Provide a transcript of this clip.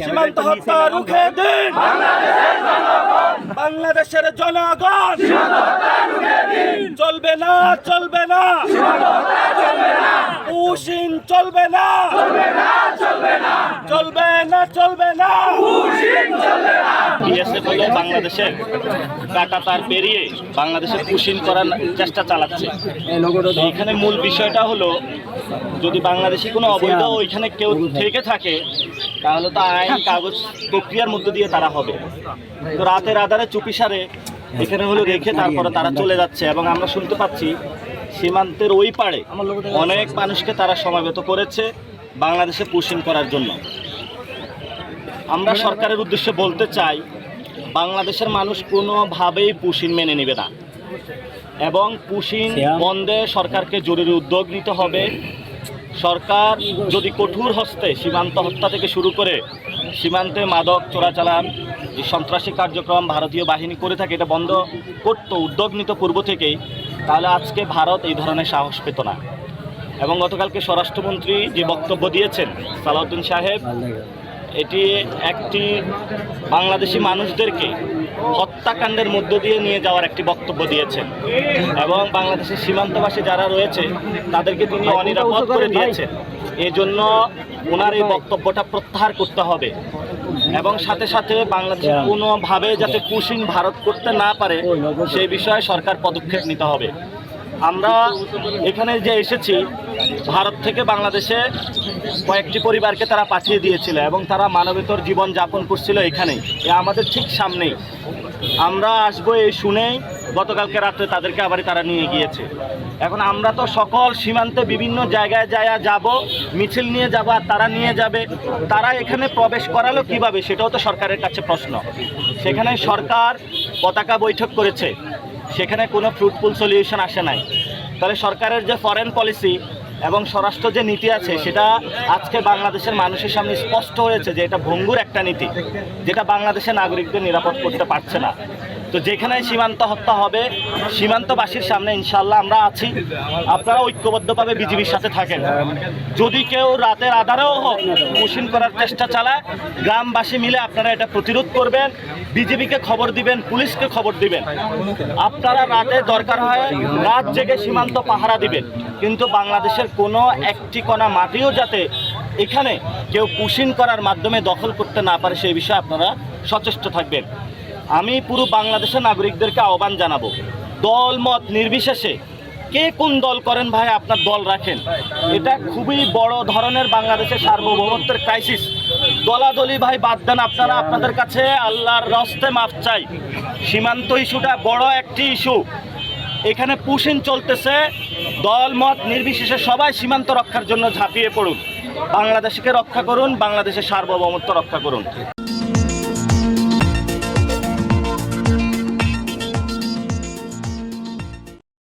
সীমান্ত হত্যা রুখে দিন বাংলাদেশের জনগণ। চলবে না, চলবে না, পুশিন চলবে না, চলবে না, চলবে না। বিএসএফ হলো বাংলাদেশের কাঁটাতার পেরিয়ে বাংলাদেশে পুশিন করার চেষ্টা চালাচ্ছে। এখানে মূল বিষয়টা হলো, যদি বাংলাদেশি কোনো অবৈধ ওইখানে কেউ থেকে থাকে তাহলে তো আইন কাগজ প্রক্রিয়ার মধ্য দিয়ে তারা হবে। তো রাতের আধারে চুপিসারে এখানে হলো রেখে তারপরে তারা চলে যাচ্ছে। এবং আমরা শুনতে পাচ্ছি সীমান্তের ওই পাড়ে অনেক মানুষকে তারা সমাবেত করেছে বাংলাদেশে পুশিন করার জন্য। আমরা সরকারের উদ্দেশ্যে বলতে চাই, বাংলাদেশের মানুষ কোনোভাবেই পুশিন মেনে নেবে না এবং পুশিন বন্ধে সরকারকে জরুরি উদ্যোগ নিতে হবে। সরকার যদি কঠোর হস্তে সীমান্ত হত্যা থেকে শুরু করে সীমান্তে মাদক চোরাচালান, যে সন্ত্রাসী কার্যক্রম ভারতীয় বাহিনী করে থাকে, এটা বন্ধ করতো, উদ্যোগ নিত পূর্ব থেকেই, তাহলে আজকে ভারত এই ধরনের সাহস পেত না। এবং গতকালকে স্বরাষ্ট্রমন্ত্রী যে বক্তব্য দিয়েছেন সালাউদ্দিন সাহেব, এটি একটি বাংলাদেশি মানুষদেরকে হত্যাকাণ্ডের মধ্য দিয়ে নিয়ে যাওয়ার একটি বক্তব্য দিয়েছেন এবং বাংলাদেশের সীমান্তবাসী যারা রয়েছে তাদেরকে তিনি অনিরাপদ করে দিয়েছেন। এই জন্য ওনার এই বক্তব্যটা প্রত্যাহার করতে হবে এবং সাথে সাথে বাংলাদেশ কোনোভাবে যাতে পুশিন ভারত করতে না পারে সেই বিষয়ে সরকার পদক্ষেপ নিতে হবে। আমরা এখানে যে এসেছি, ভারত থেকে বাংলাদেশে কয়েকটি পরিবারকে তারা পাঠিয়ে দিয়েছিল এবং তারা মানবেতর জীবন যাপন করছিল এখানেই, আমাদের ঠিক সামনেই। আমরা আসবো এই শুনেই গতকালকে রাত্রে তাদেরকে আবার তারা নিয়ে গিয়েছে। এখন আমরা তো সকল সীমান্তে বিভিন্ন জায়গায় যাব, মিছিল নিয়ে যাব আর তারা নিয়ে যাবে। তারা এখানে প্রবেশ করালো কিভাবে, সেটাও তো সরকারের কাছে প্রশ্ন। সেখানে সরকার পতাকা বৈঠক করেছে, সেখানে কোনো ফ্রুটফুল সলিউশন আসে নাই। তাহলে সরকারের যে ফরেন পলিসি এবং স্বরাষ্ট্র যে নীতি আছে, সেটা আজকে বাংলাদেশের মানুষের সামনে স্পষ্ট হয়েছে যে এটা ভঙ্গুর একটা নীতি, যেটা বাংলাদেশের নাগরিকদের নিরাপদ করতে পারছে না। তো যেখানে সীমান্ত হত্যা হবে, সীমান্তবাসীর সামনে ইনশাল্লাহ আমরা আছি। আপনারা ঐক্যবদ্ধভাবে বিজিবির সাথে থাকেন। যদি কেউ রাতের আধারেও হোক পুশিন করার চেষ্টা চালায়, গ্রামবাসী মিলে আপনারা এটা প্রতিরোধ করবেন, বিজিবিকে খবর দিবেন, পুলিশকে খবর দিবেন। আপনারা রাতে দরকার হয় রাত জেগে সীমান্ত পাহারা দিবেন, কিন্তু বাংলাদেশের কোনো একটি কণা মাটিও যাতে এখানে কেউ পুশিন করার মাধ্যমে দখল করতে না পারে সেই বিষয়ে আপনারা সচেষ্ট থাকবেন। আমি পুরো বাংলাদেশের নাগরিকদেরকে আহ্বান জানাবো, দল মত নির্বিশেষে কে কোন দল করেন ভাই, আপনার দল রাখেন। এটা খুবই বড় ধরনের বাংলাদেশের সার্বভৌমত্বের ক্রাইসিস। দলাদলি ভাই বাদ দেন, আপনারা আপনাদের কাছে আল্লাহর রস্তে মাফ চাই। সীমান্ত ইস্যুটা বড় একটি ইস্যু, এখানে পুশিন চলতেছে। দল মত নির্বিশেষে সবাই সীমান্ত রক্ষার জন্য ঝাঁপিয়ে পড়ুন, বাংলাদেশকে রক্ষা করুন, বাংলাদেশের সার্বভৌমত্ব রক্ষা করুন।